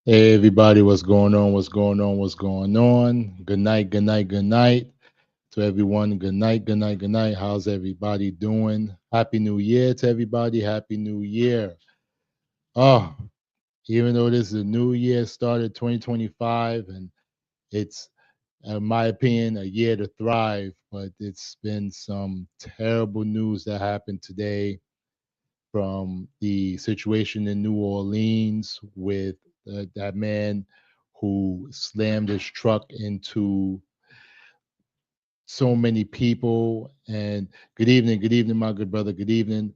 Hey everybody, what's going on? What's going on? What's going on? Good night, good night, good night to everyone. Good night, good night, good night. How's everybody doing? Happy New Year to everybody. Happy New Year. Oh, even though this is a new year, started 2025, and it's, in my opinion, a year to thrive, but it's been some terrible news that happened today from the situation in New Orleans with that man who slammed his truck into so many people. And good evening, my good brother. Good evening,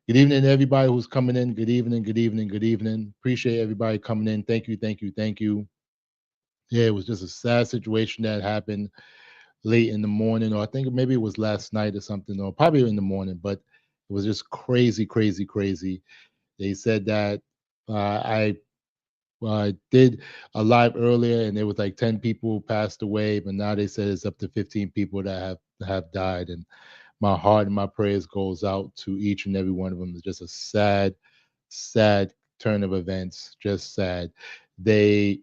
everybody who's coming in. Good evening, good evening, good evening. Appreciate everybody coming in. Thank you, thank you, thank you. Yeah, it was just a sad situation that happened late in the morning, or I think maybe it was last night or something, or probably in the morning, but it was just crazy, crazy, crazy. They said that I did a live earlier, and there was like 10 people passed away, but now they said it's up to 15 people that have died. And my heart and my prayers goes out to each and every one of them. It's just a sad, sad turn of events. Just sad. They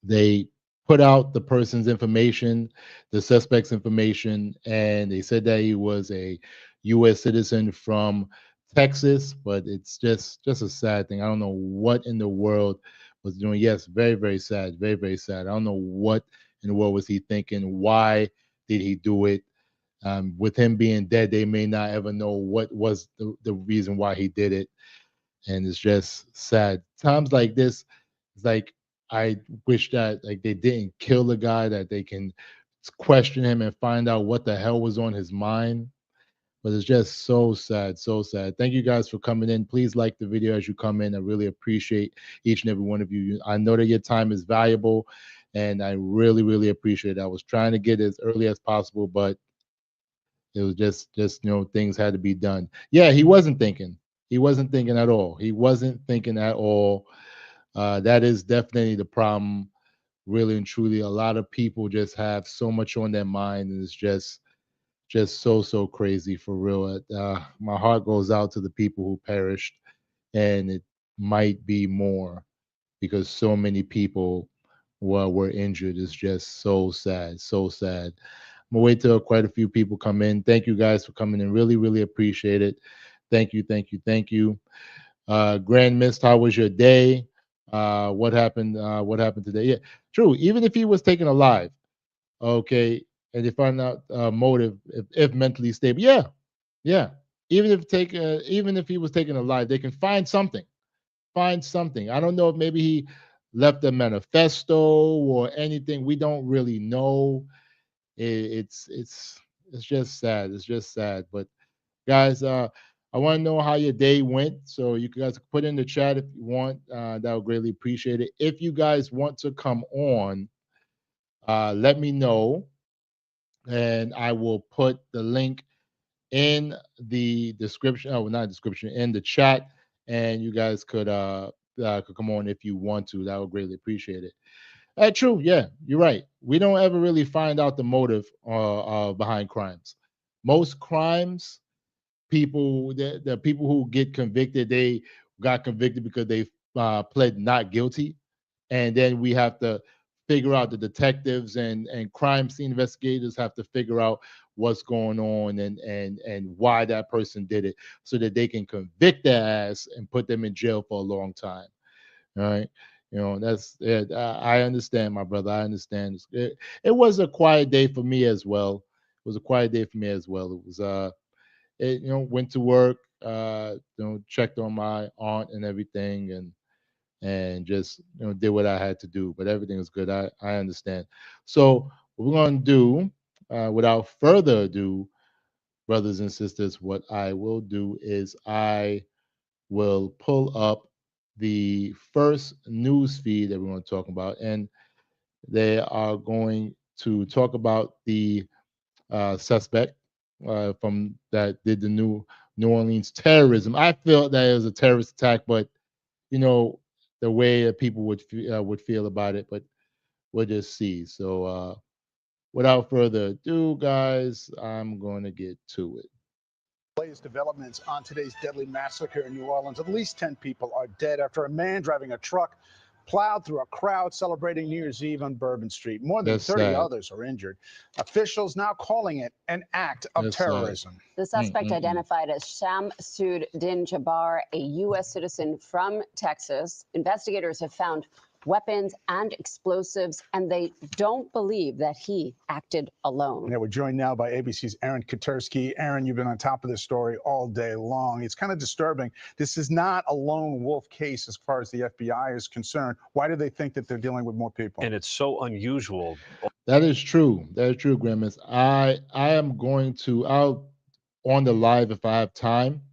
they put out the person's information, the suspect's information, and they said that he was a U.S. citizen from Texas. But it's just a sad thing. I don't know what in the world was doing. Yes, very very sad, very very sad. I don't know what in the world was he thinking. Why did he do it? With him being dead, they may not ever know what was the reason why he did it, and it's just sad. Times like this, it's like I wish that like they didn't kill the guy, that they can question him and find out what the hell was on his mind. But it's just so sad, so sad. Thank you guys for coming in. Please like the video as you come in. I really appreciate each and every one of you. I know that your time is valuable, and I really, really appreciate it. I was trying to get as early as possible, but it was just things had to be done. Yeah, he wasn't thinking. He wasn't thinking at all. He wasn't thinking at all. That is definitely the problem. Really and truly, a lot of people just have so much on their mind, and it's just so crazy for real. My heart goes out to the people who perished, and it might be more because so many people were injured. It's just so sad, so sad. I'm gonna wait till quite a few people come in. Thank you guys for coming in. Really, really appreciate it. Thank you, thank you, thank you. Grand Mist, how was your day? What happened? What happened today? Yeah, true. Even if he was taken alive, okay, and they find out motive, if mentally stable, yeah, yeah. Even if he was taken alive, they can find something. Find something. I don't know if maybe he left a manifesto or anything. We don't really know. It's just sad. It's just sad. But guys, I want to know how your day went. So you guys put in the chat if you want. That would greatly appreciate it. If you guys want to come on, let me know, and I will put the link in the description. Oh, not description, in the chat, and you guys could come on if you want to. That would greatly appreciate it. True, yeah, you're right. We don't ever really find out the motive behind crimes. Most crimes, the people who get convicted, they got convicted because they pled not guilty, and then we have to figure out, the detectives and crime scene investigators have to figure out what's going on and why that person did it, so that they can convict their ass and put them in jail for a long time. All right. That's it. I understand, my brother. I understand. It was a quiet day for me as well. It was a quiet day for me as well. It was went to work, checked on my aunt and everything, and just did what I had to do. But everything was good. I understand. So what we're gonna do, without further ado, brothers and sisters, what I will do is I will pull up the first news feed that we're going to talk about, and they are going to talk about the suspect from that did the New Orleans terrorism. I felt that it was a terrorist attack, but you know the way that people would feel about it. But we'll just see. So without further ado, guys, I'm going to get to it. Latest developments on today's deadly massacre in New Orleans. At least 10 people are dead after a man driving a truck plowed through a crowd celebrating New Year's Eve on Bourbon Street. More than That's 30 sad. others are injured. Officials now calling it an act of That's sad. terrorism. The suspect Mm. identified as Shamsud Din Jabbar, a U.S. citizen from Texas. Investigators have found weapons and explosives, and they don't believe that he acted alone. Yeah, we're joined now by ABC's Aaron Katersky. Aaron, you've been on top of this story all day long. It's kind of disturbing. This is not a lone wolf case as far as the FBI is concerned. Why do they think that they're dealing with more people? And it's so unusual. That is true. That is true, Grimace. I am going to I'll on the live if I have time.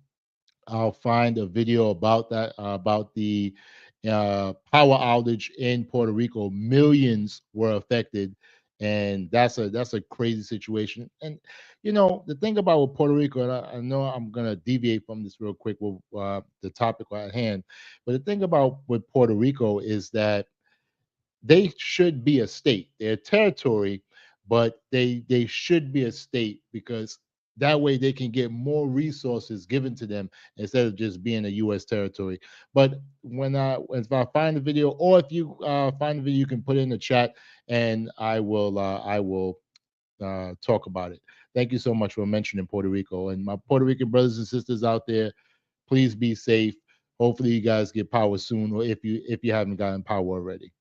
I'll find a video about that about the power outage in Puerto Rico. Millions were affected, and that's a crazy situation. And you know the thing about with Puerto Rico, and I know I'm gonna deviate from this real quick with the topic at hand, but the thing about with Puerto Rico is that they should be a state. They're a territory, but they should be a state because that way they can get more resources given to them instead of just being a U.S. territory. But if I find the video, or if you find the video, you can put it in the chat, and I will talk about it. Thank you so much for mentioning Puerto Rico, and my Puerto Rican brothers and sisters out there. Please be safe. Hopefully, you guys get power soon, or if you haven't gotten power already.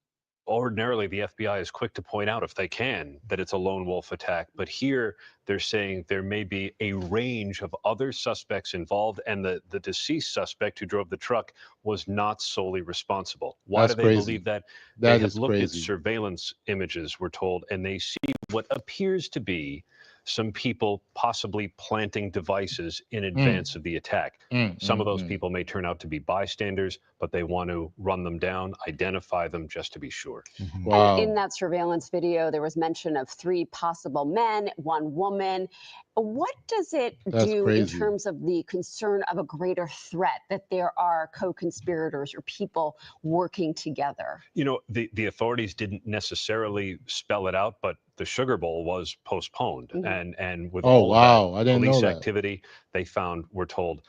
Ordinarily, the FBI is quick to point out, if they can, that it's a lone wolf attack. But here, they're saying there may be a range of other suspects involved, and the deceased suspect who drove the truck was not solely responsible. Why That's do they crazy. believe that? That They have is looked at crazy. surveillance images, we're told, and they see what appears to be some people possibly planting devices in advance of the attack. Some of those people may turn out to be bystanders, but they want to run them down, identify them just to be sure. Wow. And in that surveillance video, there was mention of 3 possible men, 1 woman. What does it That's do in crazy. terms of the concern of a greater threat, that there are co-conspirators or people working together? You know, the authorities didn't necessarily spell it out, but the Sugar Bowl was postponed. And with Oh, all of wow. that I didn't know police that. activity, they found, we're told,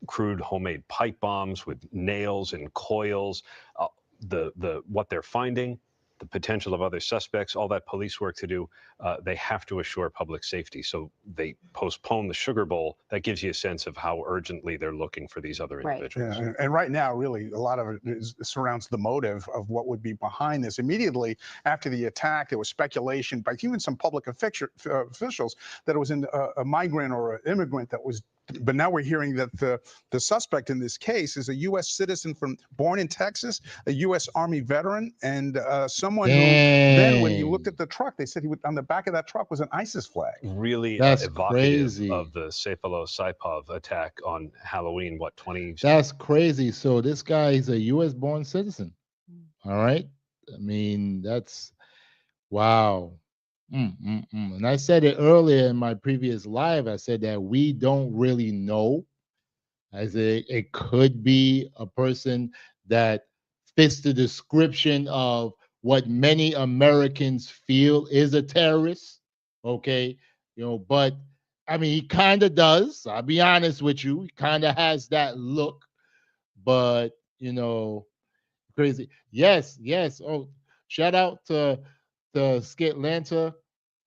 crude homemade pipe bombs with nails and coils. What they're finding, the potential of other suspects, all that police work to do, they have to assure public safety. So they postpone the Sugar Bowl. That gives you a sense of how urgently they're looking for these other individuals. Yeah, and right now, really, a lot of it surrounds the motive of what would be behind this. Immediately after the attack, there was speculation by even some public officials that it was a migrant or an immigrant that was. But now we're hearing that the suspect in this case is a U.S. citizen born in Texas, a U.S. Army veteran, and someone who then, when you looked at the truck, they said on the back of that truck was an ISIS flag. Really That's evocative crazy. of the Cefalo Saipov attack on Halloween, what, 20? That's crazy. So this guy is a U.S. born citizen. All right. I mean, that's wow. And I said it earlier in my previous live. I said that we don't really know. I said it could be a person that fits the description of what many Americans feel is a terrorist. Okay. But I mean, he kind of does. I'll be honest with you. He kind of has that look, but crazy. Yes, yes. Oh, shout out to Skit Lanta.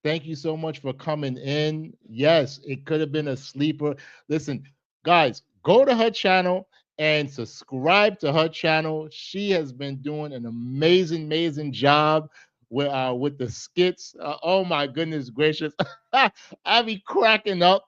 Thank you so much for coming in. Yes, it could have been a sleeper. Listen, guys, go to her channel and subscribe to her channel. She has been doing an amazing, amazing job with the skits. Oh my goodness gracious. I be cracking up.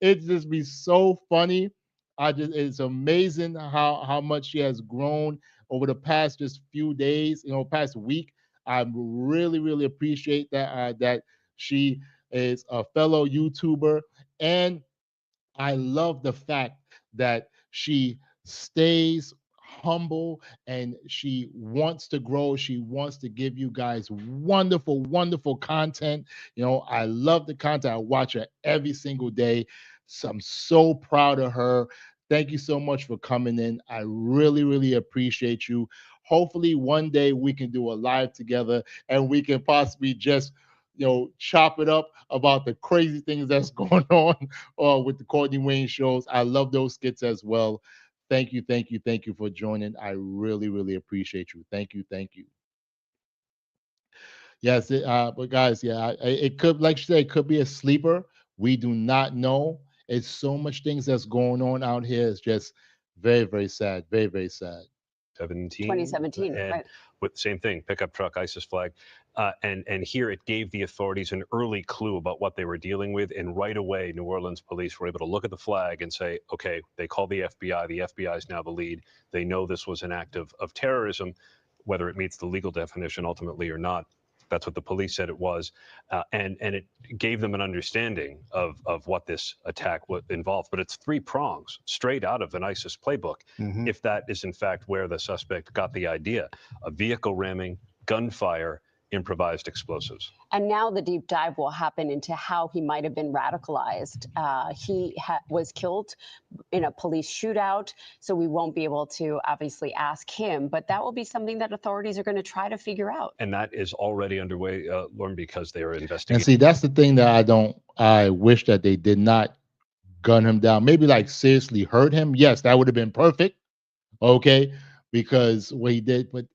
It just be so funny. It's amazing how much she has grown over the past just few days, past week. I really, really appreciate that she is a fellow YouTuber, and I love the fact that she stays humble and she wants to grow. She wants to give you guys wonderful, wonderful content. I love the content. I watch her every single day. So I'm so proud of her. Thank you so much for coming in. I really, really appreciate you. Hopefully, one day we can do a live together and we can possibly just chop it up about the crazy things that's going on with the Courtney Wayne shows. I love those skits as well. Thank you, thank you, thank you for joining. I really, really appreciate you. Thank you, thank you. Yes, but guys, yeah, it could, like you said, it could be a sleeper. We do not know. It's so much things that's going on out here. It's just very, very sad. Very, very sad. 2017, and right. with same thing, pickup truck, ISIS flag, and here it gave the authorities an early clue about what they were dealing with, and right away, New Orleans police were able to look at the flag and say, okay, they called the FBI. The FBI is now the lead. They know this was an act of terrorism, whether it meets the legal definition ultimately or not. That's what the police said it was, and it gave them an understanding of what this attack would involve. But it's three prongs, straight out of an ISIS playbook. Mhm. If that is in fact where the suspect got the idea, a vehicle ramming, gunfire, improvised explosives. And now the deep dive will happen into how he might have been radicalized. He was killed in a police shootout, so we won't be able to obviously ask him, but that will be something that authorities are going to try to figure out. And that is already underway, Lauren, because they are And investigating. see, that's the thing that I wish that they did not gun him down. Maybe like seriously hurt him. Yes, that would have been perfect. Okay. Because what he did, but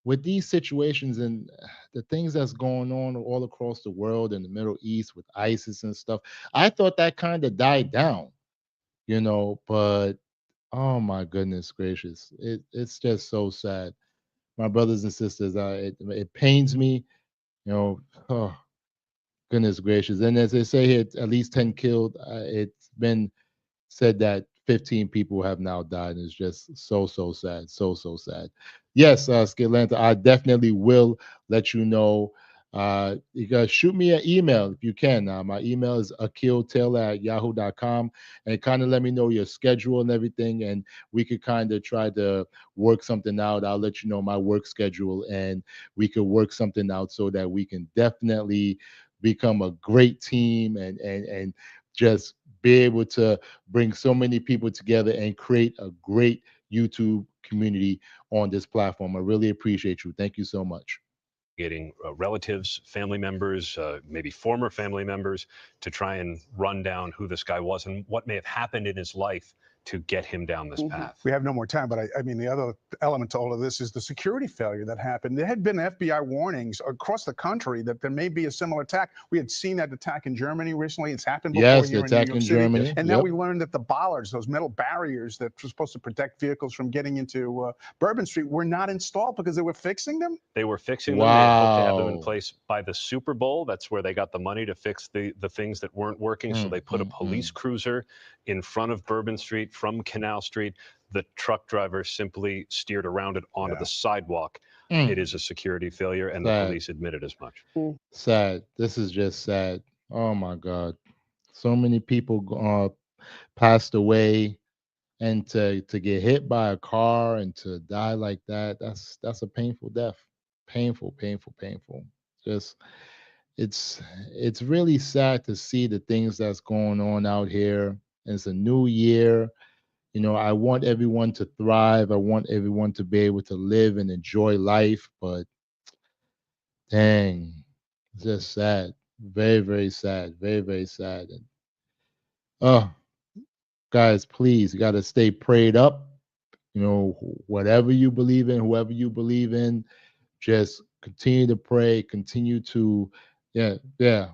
with these situations and the things that's going on all across the world in the Middle East with ISIS and stuff, I thought that kind of died down, but oh my goodness gracious, it's just so sad. My brothers and sisters, it pains me, you know. Oh, goodness gracious. And as they say here, at least 10 killed. It's been said that 15 people have now died. It's just so, so sad. So, so sad. Yes, Skilanta, I definitely will let you know. You gotta shoot me an email if you can. My email is akiltaylor@yahoo.com, and kind of let me know your schedule and everything, and we could kind of try to work something out. I'll let you know my work schedule, and we could work something out so that we can definitely become a great team and just be able to bring so many people together and create a great YouTube community on this platform. I really appreciate you. Thank you so much. Getting relatives, family members, maybe former family members, to try and run down who this guy was and what may have happened in his life to get him down this path. We have no more time, but I mean, the other element to all of this is the security failure that happened. There had been FBI warnings across the country that there may be a similar attack. We had seen that attack in Germany recently. It's happened before Yes, the here in New attack York in City. Germany. And now Yep. we learned that the bollards, those metal barriers that were supposed to protect vehicles from getting into Bourbon Street, were not installed because they were fixing them. They were fixing them. They had hoped to have them in Wow. place by the Super Bowl. That's where they got the money to fix the things that weren't working. So they put a police cruiser in front of Bourbon Street from Canal Street. The truck driver simply steered around it onto Yeah. the sidewalk. Mm. It is a security failure, and the Sad. police admitted as much. Sad. This is just sad. Oh my God. So many people passed away, and to get hit by a car and to die like that, that's a painful death. Painful, painful, painful. Just it's really sad to see the things that's going on out here. It's a new year. I want everyone to thrive. I want everyone to be able to live and enjoy life, but dang, it's just sad. Very, very sad. Very, very sad. And oh, guys, please, you got to stay prayed up. Whatever you believe in, whoever you believe in, just continue to pray, continue to, yeah, yeah.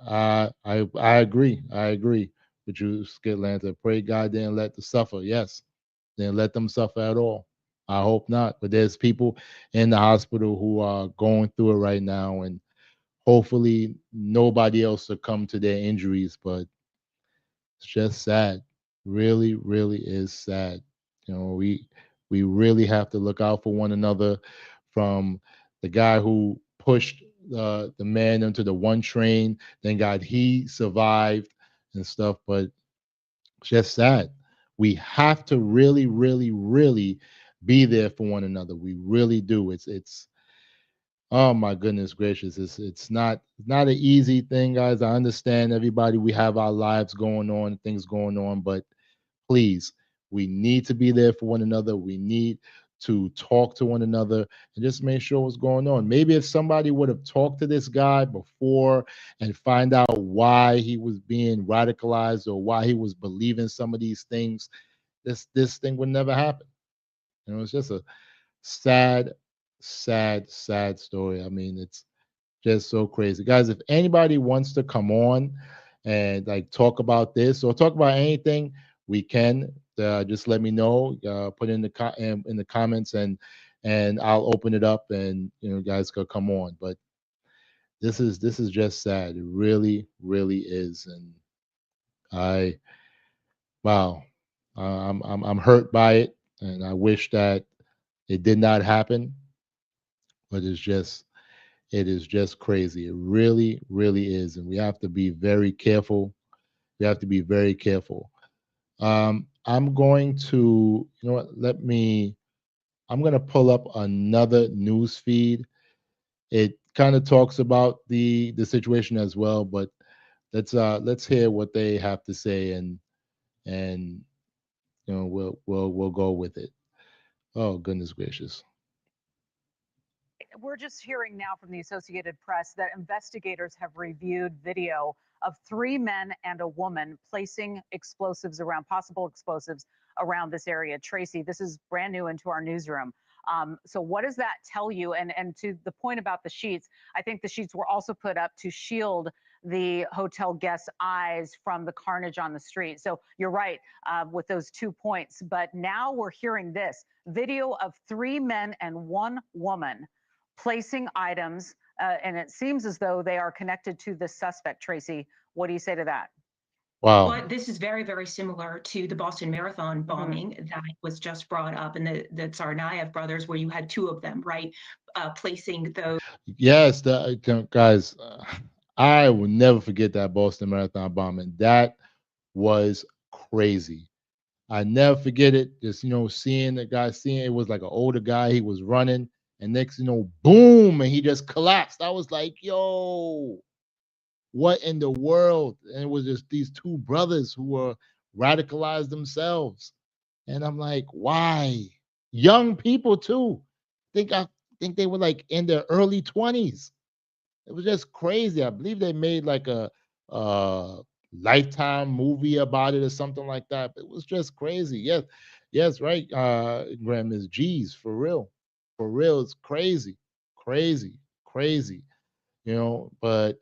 I agree. I agree with you, Skitlanta. Pray God didn't let the suffer. Yes, didn't let them suffer at all. I hope not. But there's people in the hospital who are going through it right now, and hopefully nobody else succumb to their injuries. But it's just sad. Really, really is sad. We really have to look out for one another. From the guy who pushed the man into the one train, thank God he survived and stuff. But it's just sad. We have to really, really, really be there for one another. We really do. It's Oh my goodness gracious. It's not an easy thing, guys. I understand everybody. We have our lives going on, things going on, but please, we need to be there for one another. We need to talk to one another and just make sure what's going on. Maybe if somebody would have talked to this guy before and find out why he was being radicalized or why he was believing some of these things, this thing would never happen. It's just a sad, sad story. I mean, it's just so crazy, guys. If anybody wants to come on and like talk about this or talk about anything, we can. Just let me know. Put in the in the comments, and I'll open it up, and guys could come on. But this is just sad. It really is, and I wow, I'm hurt by it, and I wish that it did not happen. But it is just crazy. It really is, and we have to be very careful. We have to be very careful. I'm going to, what? I'm going to pull up another news feed. It kind of talks about the situation as well, but let's hear what they have to say, and we'll go with it. Oh goodness gracious. We're just hearing now from the Associated Press that investigators have reviewed video of 3 men and a woman placing possible explosives around this area. Tracy, this is brand new into our newsroom. So what does that tell you? And to the point about the sheets, I think the sheets were also put up to shield the hotel guests' eyes from the carnage on the street. So you're right with those 2 points. But now we're hearing this video of 3 men and 1 woman placing items, and it seems as though they are connected to the suspect. Tracy, what do you say to that? Wow. Well, this is very, very similar to the Boston Marathon bombing that was just brought up, and the Tsarnaev brothers, where you had 2 of them, right, placing those. Yes, guys, I will never forget that Boston Marathon bombing. That was crazy. I never forget it. Just seeing the guy, seeing it was like an older guy. He was running, and next, boom, and he just collapsed. I was like, yo, what in the world? And it was just these 2 brothers who were radicalized themselves, and I'm like, why? Young people too. I think they were like in their early 20s. It was just crazy. I believe they made like a Lifetime movie about it or something like that. It was just crazy. Yes, yes, right. Graham is G's for real. For real, it's crazy, crazy, crazy. But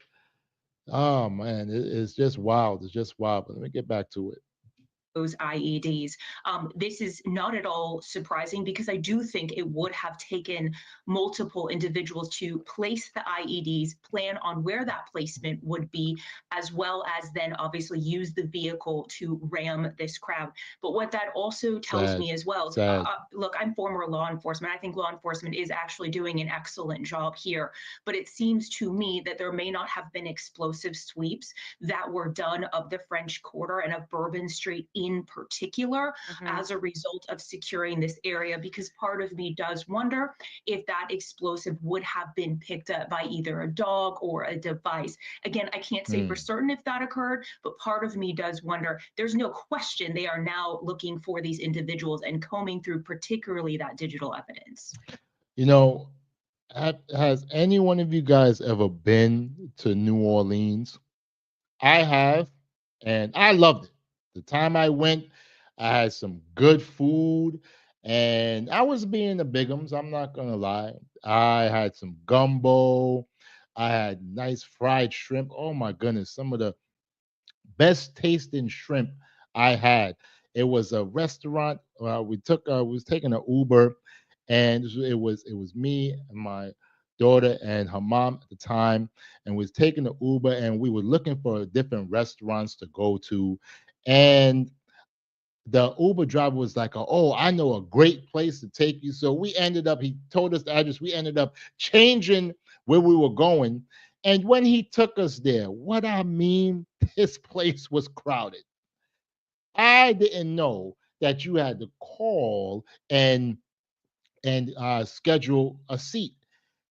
oh man, it's just wild. It's just wild. But let me get back to it. Those IEDs. This is not at all surprising because I do think it would have taken multiple individuals to place the IEDs, plan on where that placement would be, as well as then obviously use the vehicle to ram this crowd. But what that also tells Sad, me as well, sad. look, I'm former law enforcement. I think law enforcement is actually doing an excellent job here, but it seems to me that there may not have been explosive sweeps that were done of the French Quarter and of Bourbon Street in particular as a result of securing this area, because part of me does wonder if that explosive would have been picked up by either a dog or a device. Again, I can't say for certain if that occurred, but part of me does wonder. There's no question they are now looking for these individuals and combing through particularly that digital evidence. Has any one of you guys ever been to New Orleans? I have, and I loved it. The time I went, I had some good food, and I was being the bigums. I'm not gonna lie. I had some gumbo. I had nice fried shrimp. Oh my goodness, some of the best tasting shrimp I had. It was a restaurant. We was taking an Uber, and it was me and my daughter and her mom at the time, and we was taking the Uber, and we were looking for different restaurants to go to, and the Uber driver was like, "Oh, I know a great place to take you." So we ended up, he told us the address. We ended up changing where we were going. And when he took us there, what I mean, this place was crowded. I didn't know that you had to call and schedule a seat.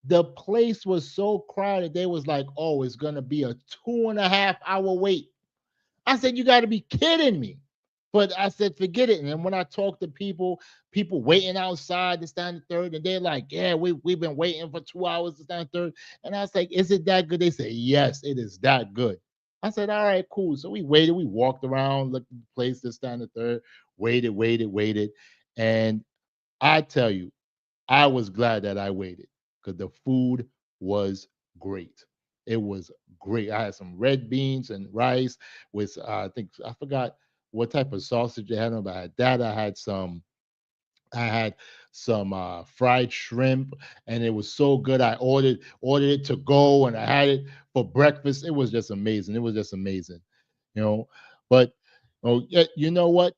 The place was so crowded, they was like, "Oh, it's gonna be a 2.5 hour wait." I said, "You got to be kidding me." But I said, forget it. And then when I talk to people waiting outside to stand the third, and they're like, "Yeah, we've been waiting for 2 hours to stand third." And I was like, "Is it that good?" They say, "Yes, it is that good." I said, "All right, cool." So we waited, we walked around, looked at the place to stand the third. waited. And I tell you, I was glad that I waited because the food was great. It was great. I had some red beans and rice with I think I forgot what type of sausage they had on, but I had that. I had some fried shrimp, and it was so good. I ordered it to go, and I had it for breakfast. It was just amazing. It was just amazing, you know. But oh, yeah, you know what?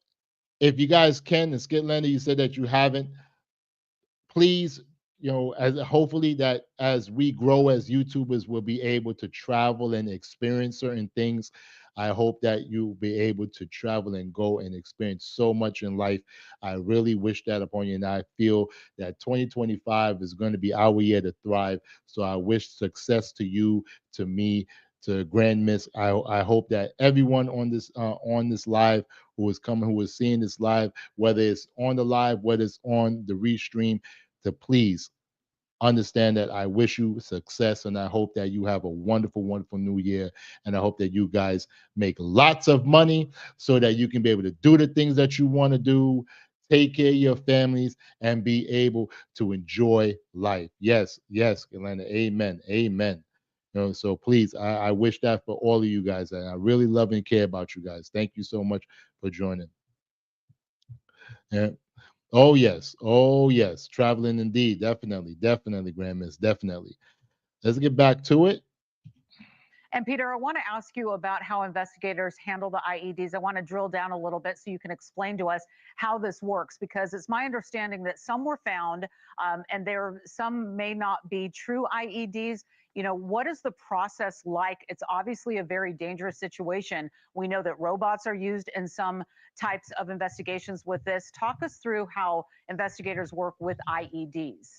If you guys can, and Skitlander, you said that you haven't, please, as hopefully that as we grow as YouTubers, we'll be able to travel and experience certain things. I hope that you'll be able to travel and go and experience so much in life. I really wish that upon you, and I feel that 2025 is going to be our year to thrive. So I wish success to you, to me, to Grand Miss. I hope that everyone on this live who is coming, who is seeing this live, whether it's on the live, whether it's on the restream, to please understand that I wish you success, and I hope that you have a wonderful, wonderful new year. And I hope that you guys make lots of money so that you can be able to do the things that you want to do, take care of your families, and be able to enjoy life. Yes, yes, Atlanta. Amen. Amen. So please, I wish that for all of you guys. And I really love and care about you guys. Thank you so much for joining. Yeah. Oh yes. Oh yes. Traveling indeed. Definitely. Definitely, Grand Miss. Definitely. Let's get back to it. And Peter, I want to ask you about how investigators handle the IEDs. I want to drill down a little bit so you can explain to us how this works, because it's my understanding that some were found and some may not be true IEDs. What is the process like? It's obviously a very dangerous situation. We know that robots are used in some types of investigations with this. Talk us through how investigators work with IEDs.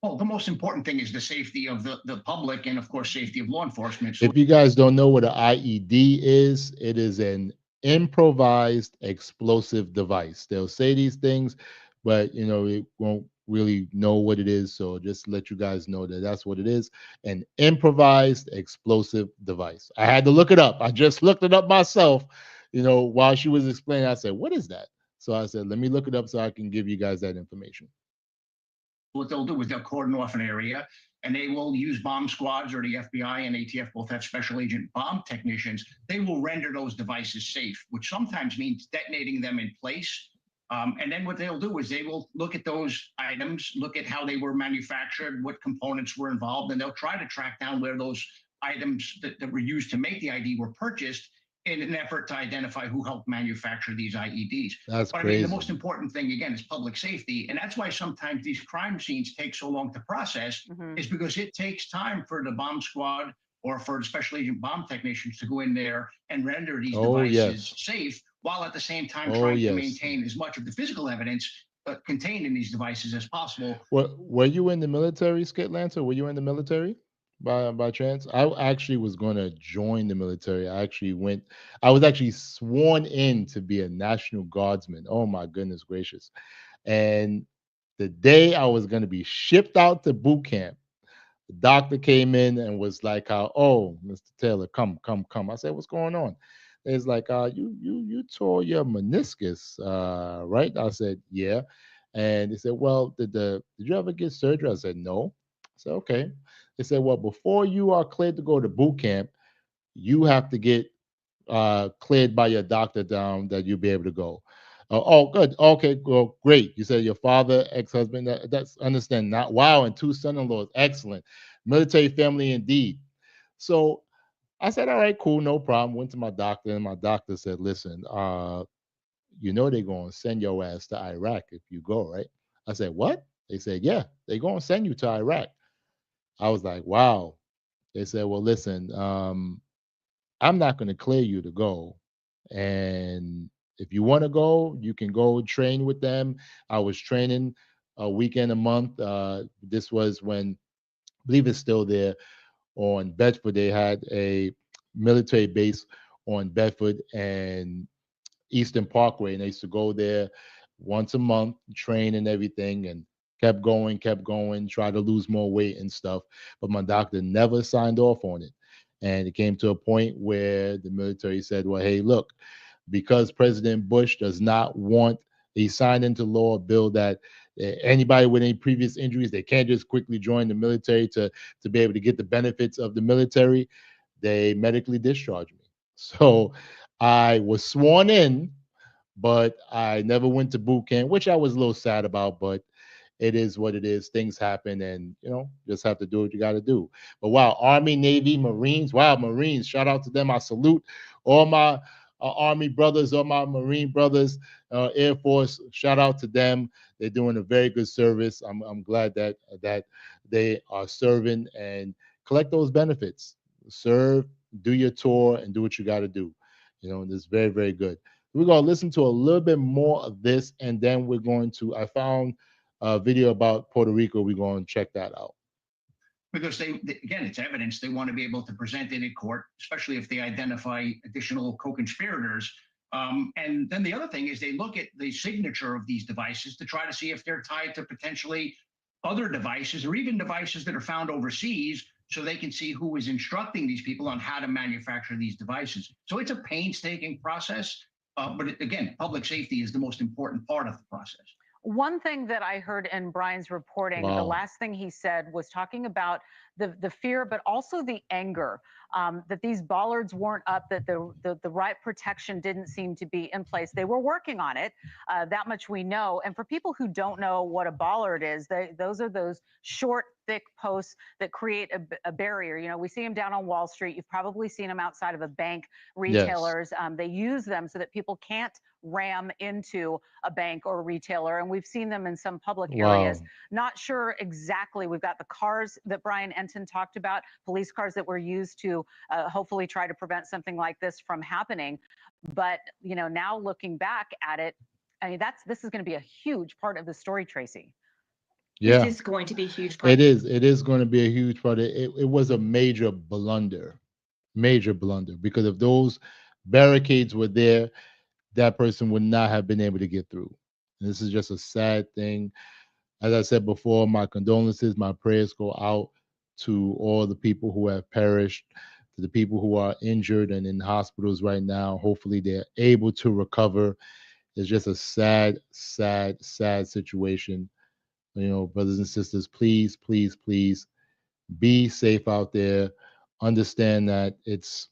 Well, the most important thing is the safety of the public and, of course, safety of law enforcement. So If you guys don't know what an IED is, it is an improvised explosive device. They'll say these things, but it won't really know what it is. So just let you guys know that that's what it is, an improvised explosive device. I had to look it up. I just looked it up myself, while she was explaining. I said, "What is that?" So I said, "Let me look it up so I can give you guys that information." what they'll do is they'll cordon off an area and they will use bomb squads, or the FBI and ATF both have special agent bomb technicians. They will render those devices safe, which sometimes means detonating them in place. And then what they'll do is they will look at those items, look at how they were manufactured, what components were involved, and they'll try to track down where those items that were used to make the ID were purchased in an effort to identify who helped manufacture these IEDs. That's But I crazy. mean, the most important thing, again, is public safety. And that's why sometimes these crime scenes take so long to process, is because it takes time for the bomb squad or for the special agent bomb technicians to go in there and render these devices safe, while at the same time trying to maintain as much of the physical evidence contained in these devices as possible. Were you in the military, Skit Lancer? Were you in the military by chance? I actually was going to join the military. I was actually sworn in to be a National Guardsman. Oh my goodness gracious. And the day I was going to be shipped out to boot camp, the doctor came in and was like, "Oh, Mr. Taylor, come, come, come." I said, "What's going on?" It's like, you tore your meniscus, right?" I said, "Yeah." And he said, "Well, did you ever get surgery?" I said, "No." I said, "Okay." They said, "Well, before you are cleared to go to boot camp, you have to get cleared by your doctor down that you'll be able to go." Oh, good. Okay, well, great. You said your father, ex-husband. That's understand. Not wow, and two son-in-laws. Excellent. Military family indeed. So I said, all right, cool, no problem. Went to my doctor, and my doctor said, "Listen, they're going to send your ass to Iraq if you go, right?" I said, "What?" They said, "Yeah, they're going to send you to Iraq." I was like, "Wow." They said, "Well, listen, I'm not going to clear you to go. And if you want to go, you can go train with them." I was training a weekend a month. This was when, I believe it's still there, on Bedford. They had a military base on Bedford and Eastern Parkway, and I used to go there once a month, train and everything, and kept going, try to lose more weight and stuff. But my doctor never signed off on it. And it came to a point where the military said, "Well, hey, look, because President Bush does not want, he signed into law a bill that anybody with any previous injuries, they can't just quickly join the military to be able to get the benefits of the military. They medically discharged me. So I was sworn in, but I never went to boot camp, which I was a little sad about, but it is what it is. Things happen, and just have to do what you got to do. But wow, Army, Navy, Marines, wow, Marines, shout out to them. I salute all my Army brothers, all my Marine brothers, Air Force. Shout out to them. They're doing a very good service. I'm glad that they are serving and collect those benefits. Serve, do your tour, and do what you got to do. It's very, very good. We're going to listen to a little bit more of this, and then we're going to, I found a video about Puerto Rico. We're going to check that out. Because again, it's evidence. They want to be able to present it in court, especially if they identify additional co-conspirators. And then the other thing is they look at the signature of these devices to try to see if they're tied to potentially other devices or even devices that are found overseas, so they can see who is instructing these people on how to manufacture these devices. So it's a painstaking process. But again, public safety is the most important part of the process. One thing that I heard in Brian's reporting, the last thing he said was talking about the fear, but also the anger that these bollards weren't up, that the right protection didn't seem to be in place. They were working on it. That much we know. And for people who don't know what a bollard is, those are those short, thick posts that create a barrier. We see them down on Wall Street. You've probably seen them outside of a bank, retailers. Yes. They use them so that people can't ram into a bank or a retailer, and we've seen them in some public areas. Not sure exactly. We've got the cars that Brian Enton talked about, police cars that were used to hopefully try to prevent something like this from happening. But now looking back at it, I mean, this is going to be a huge part of the story, Tracy. Yeah, it is going to be a huge part. It is going to be a huge part. It was a major blunder, because if those barricades were there, that person would not have been able to get through. And this is just a sad thing. As I said before, my condolences, my prayers go out to all the people who have perished, to the people who are injured and in hospitals right now. Hopefully they're able to recover. It's just a sad, sad, sad situation. Brothers and sisters, please, please, please be safe out there. Understand that it's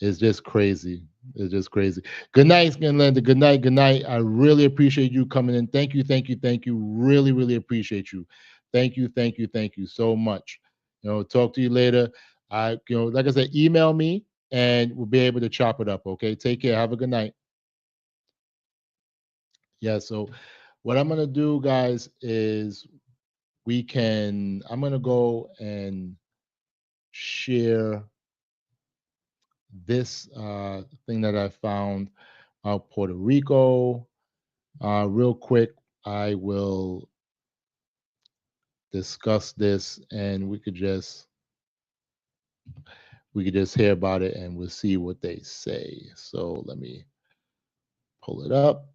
just crazy. It's just crazy. Good night, Skinlander. Good night. Good night. I really appreciate you coming in. Thank you. Thank you. Thank you. Really, really appreciate you. Thank you. Thank you. Thank you so much. Talk to you later. Like I said, email me and we'll be able to chop it up. Okay. Take care. Have a good night. Yeah. So what I'm going to do, guys, is I'm going to go and share this thing that I found out Puerto Rico. Real quick, I will discuss this, and we could just hear about it, and we'll see what they say. So let me pull it up.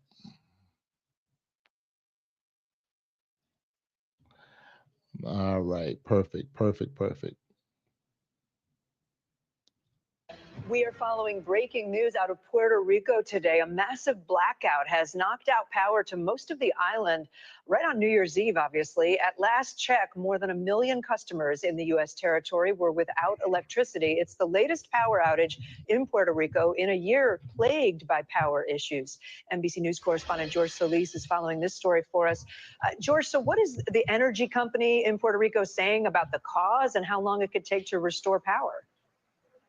All right, perfect. We are following breaking news out of Puerto Rico today. A massive blackout has knocked out power to most of the island right on New Year's Eve, obviously. At last check, more than 1 million customers in the U.S. territory were without electricity. It's the latest power outage in Puerto Rico in a year plagued by power issues. NBC News correspondent George Solis is following this story for us. George, so what is the energy company in Puerto Rico saying about the cause and how long it could take to restore power?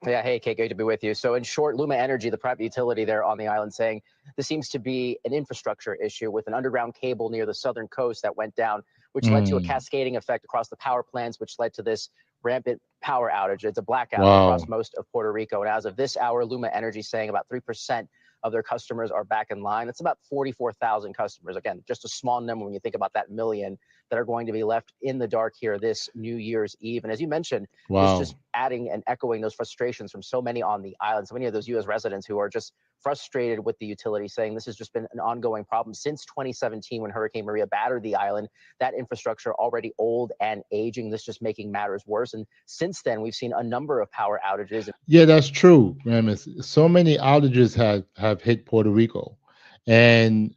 Yeah, hey, Kate, great to be with you. So in short, Luma Energy, the private utility there on the island, saying this seems to be an infrastructure issue with an underground cable near the southern coast that went down, which led to a cascading effect across the power plants, which led to this rampant power outage. It's a blackout across most of Puerto Rico. And as of this hour, Luma Energy saying about 3% of their customers are back in line. It's about 44,000 customers. Again, just a small number when you think about that million that are going to be left in the dark here this New Year's Eve. And as you mentioned, it's just adding and echoing those frustrations from so many on the island, so many of those U.S. residents who are just frustrated with the utility, saying this has just been an ongoing problem since 2017 when Hurricane Maria battered the island. That infrastructure already old and aging, this just making matters worse. And since then, we've seen a number of power outages. Yeah, that's true, Ramis. So many outages have hit Puerto Rico, and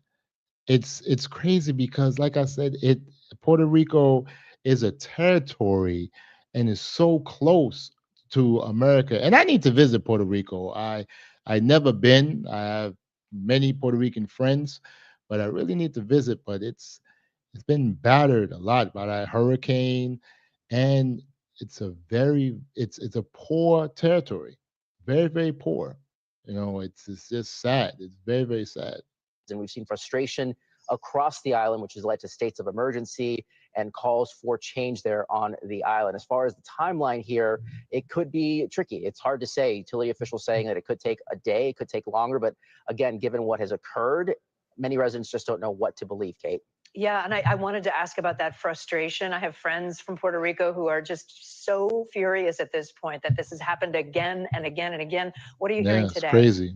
it's crazy because, like I said, it Puerto Rico is a territory and is so close to America. And I need to visit Puerto Rico. I never been. I have many Puerto Rican friends, but I really need to visit. But it's been battered a lot by that hurricane, and it's a poor territory, very poor. It's just sad. It's very sad. And we've seen frustration across the island, which has led to states of emergency and calls for change there on the island. As far as the timeline here, it could be tricky. It's hard to say. Utility officials saying that it could take a day, it could take longer. But again, given what has occurred, many residents just don't know what to believe, Kate. Yeah, and I wanted to ask about that frustration. I have friends from Puerto Rico who are just so furious at this point that this has happened again and again and again. What are you hearing It's today? crazy.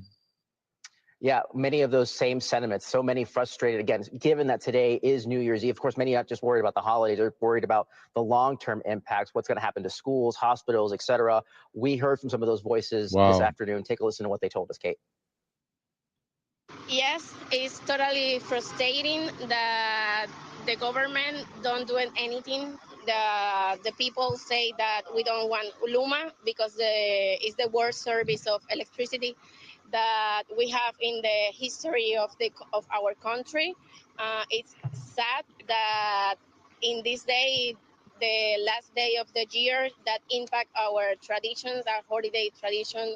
Yeah, many of those same sentiments. So many frustrated. Again, given that today is New Year's Eve, of course, many not just worried about the holidays, they're worried about the long-term impacts, what's going to happen to schools, hospitals, etc. We heard from some of those voices this afternoon. Take a listen to what they told us, Kate. Yes, it's totally frustrating that the government don't do anything. The people say that we don't want Luma because it's the worst service of electricity that we have in the history of our country. It's sad that in this day, the last day of the year, that impact our traditions, our holiday tradition.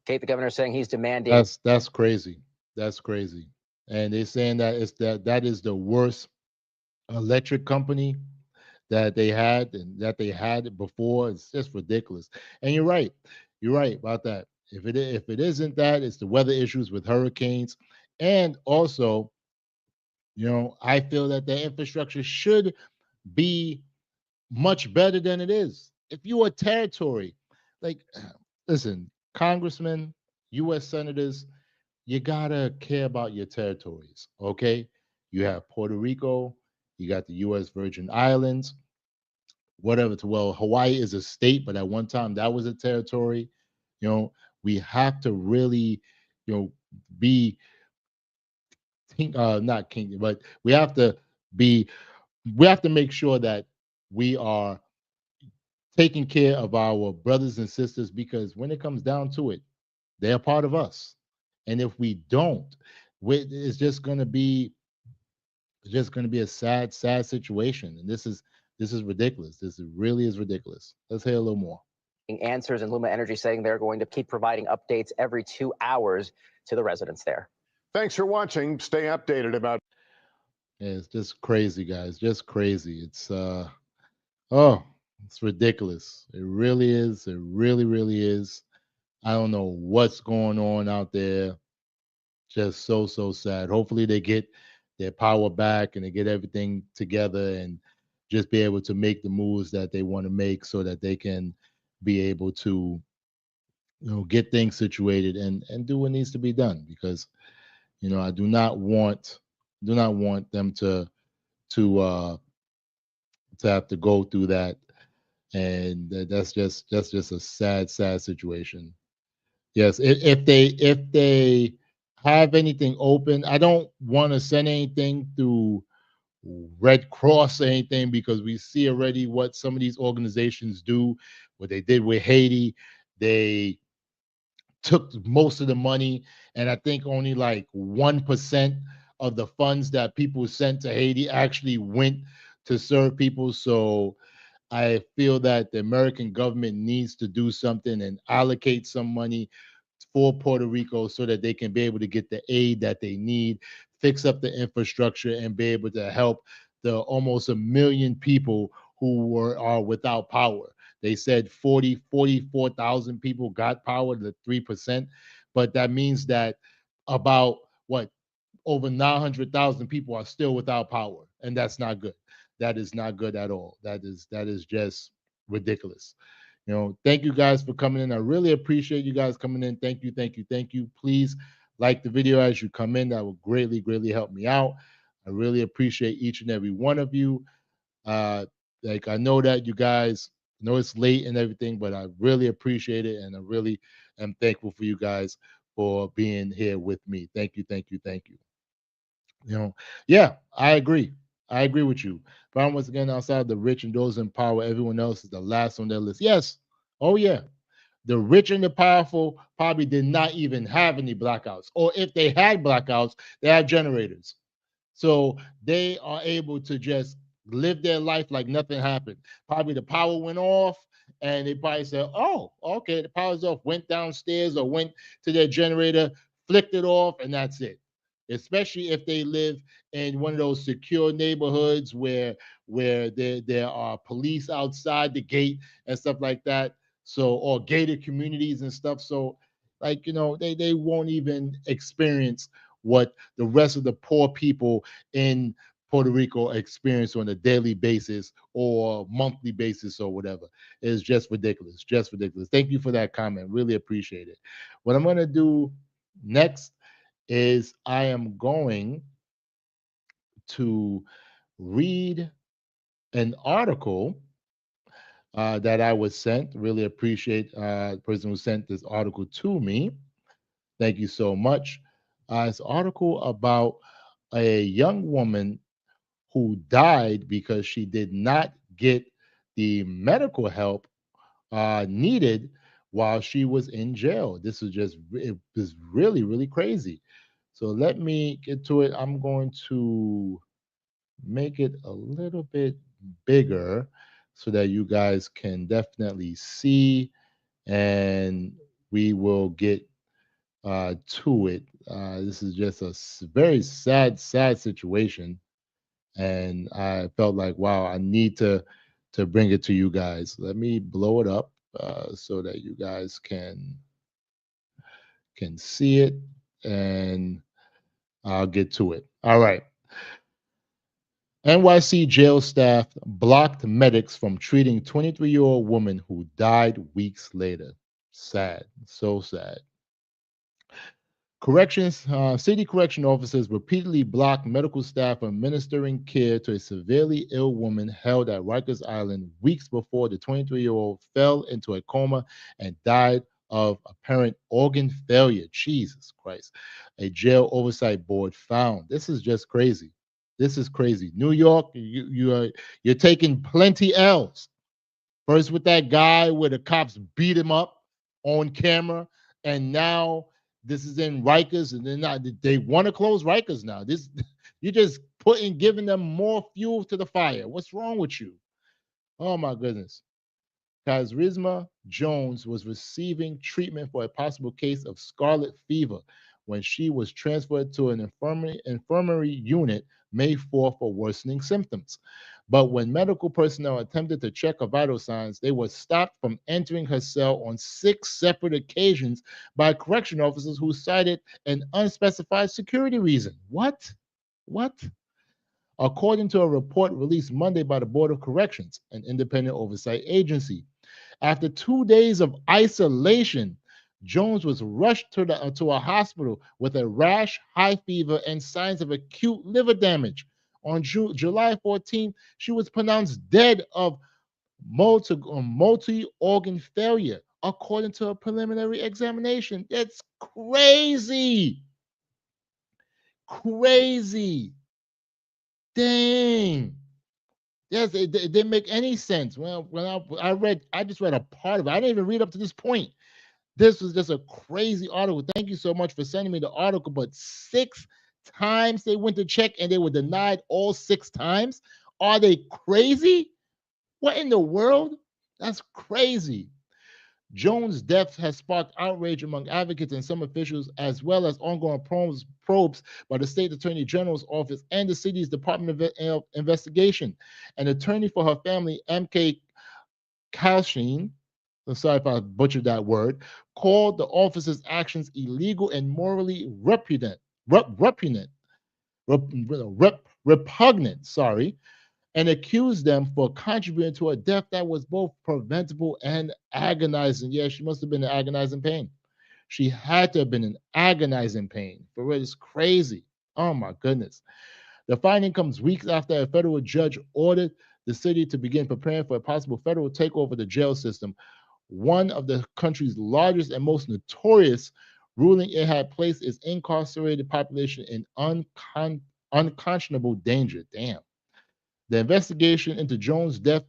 Kate, the governor saying he's demanding. That's crazy. That's crazy. And they're saying that is the worst electric company that they had before. It's just ridiculous. And you're right. You're right about that. If it isn't that, it's the weather issues with hurricanes. And also, I feel that the infrastructure should be much better than it is. If you're a territory, like, listen, congressmen, U.S. senators, you gotta care about your territories, okay? You have Puerto Rico, you got the U.S. Virgin Islands, whatever. Well, Hawaii is a state, but at one time that was a territory. You know, we have to really, be not king, but be, we have to make sure that we are taking care of our brothers and sisters, because when it comes down to it, they're part of us. And if we don't, it's just going to be a sad situation. And this is ridiculous. This really is ridiculous. Let's hear a little more. Answers, and Luma Energy saying they're going to keep providing updates every 2 hours to the residents there. Thanks for watching. Stay updated about. Yeah, it's just crazy, guys. Just crazy. It's it's ridiculous. It really is. It really is. I don't know what's going on out there. Just so sad. Hopefully they get their power back and they get everything together and just be able to make the moves that they want to make so that they can be able to get things situated and do what needs to be done, because I do not want them to have to go through that, and that's just a sad situation. Yes, if they have anything open, I don't want to send anything through Red Cross or anything, because we see already what some of these organizations do. What they did with Haiti, they took most of the money, and I think only like 1% of the funds that people sent to Haiti actually went to serve people. So I feel that the American government needs to do something and allocate some money for Puerto Rico so that they can be able to get the aid that they need, fix up the infrastructure, and be able to help the almost a million people who are without power. They said 44,000 people got power, the 3%, but that means that about what, over 900,000 people are still without power, and that's not good. That is not good at all. That is just ridiculous. Thank you guys for coming in. I really appreciate you guys coming in. Thank you, thank you, thank you. Please like the video as you come in. That will greatly, greatly help me out. I really appreciate each and every one of you. Like, I know that you guys know it's late and everything, but I really appreciate it, and I really am thankful for you guys for being here with me. Thank you, thank you, thank you. Yeah, I agree. I agree with you. Found once again outside the rich and those in power, everyone else is the last on their list. Yes. Oh yeah. The rich and the powerful probably did not even have any blackouts. Or if they had blackouts, they had generators. So they are able to just live their life like nothing happened. Probably the power went off and they probably said, oh, okay, the power's off, went downstairs or went to their generator, flicked it off, and that's it. Especially if they live in one of those secure neighborhoods where there are police outside the gate and stuff like that. So, or gated communities and stuff. So, like, they won't even experience what the rest of the poor people in Puerto Rico experience on a daily basis or monthly basis or whatever. It's just ridiculous. Just ridiculous. Thank you for that comment. Really appreciate it. What I'm going to do next is I am going to read an article that I was sent. Really appreciate the person who sent this article to me. Thank you so much. It's an article about a young woman who died because she did not get the medical help needed while she was in jail. It was really, really crazy. So let me get to it. I'm going to make it a little bit bigger so that you guys can definitely see, and we will get to it. This is just a very sad, sad situation, and I felt like, wow, I need to bring it to you guys. Let me blow it up so that you guys can see it, and I'll get to it. All right. NYC jail staff blocked medics from treating 23-year-old woman who died weeks later. Sad, so sad. City correction officers repeatedly blocked medical staff from administering care to a severely ill woman held at Rikers Island weeks before the 23-year-old fell into a coma and died of apparent organ failure. Jesus Christ. A jail oversight board found. This is just crazy. This is crazy. New York, you're taking plenty L's. First with that guy where the cops beat him up on camera, and now this is in Rikers, and they want to close Rikers now. This you're just giving them more fuel to the fire. What's wrong with you? Oh my goodness. Charisma Jones was receiving treatment for a possible case of scarlet fever when she was transferred to an infirmary unit May 4th for worsening symptoms. But when medical personnel attempted to check her vital signs, they were stopped from entering her cell on 6 separate occasions by correction officers who cited an unspecified security reason. What? What? According to a report released Monday by the Board of Corrections, an independent oversight agency. After 2 days of isolation, Jones was rushed to a hospital with a rash, high fever, and signs of acute liver damage. On July 14th, she was pronounced dead of multi-organ failure, according to a preliminary examination. It's crazy. Crazy. Dang. Yes, it didn't make any sense. Well, when I just read a part of it. I didn't even read up to this point. This was just a crazy article. Thank you so much for sending me the article. But 6 times they went to check and they were denied all 6 times. Are they crazy? What in the world? That's crazy. Jones' death has sparked outrage among advocates and some officials, as well as ongoing probes by the state attorney general's office and the city's Department of Investigation. An attorney for her family, M.K. Kalshin, I'm sorry if I butchered that word, called the officer's actions illegal and morally repugnant. Repugnant. Sorry. and accused them for contributing to a death that was both preventable and agonizing. Yeah, she must have been in agonizing pain. She had to have been in agonizing pain. For real, it's crazy. Oh my goodness. The finding comes weeks after a federal judge ordered the city to begin preparing for a possible federal takeover of the jail system, one of the country's largest and most notorious, ruling it had placed its incarcerated population in unconscionable danger. Damn. The investigation into Jones' death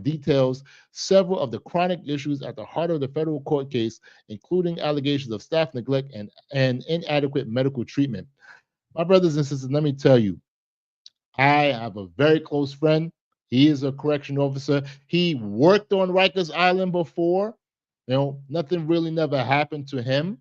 details several of the chronic issues at the heart of the federal court case, including allegations of staff neglect and inadequate medical treatment. My brothers and sisters, let me tell you, I have a very close friend. He is a correction officer. He worked on Rikers Island before. Nothing really never happened to him.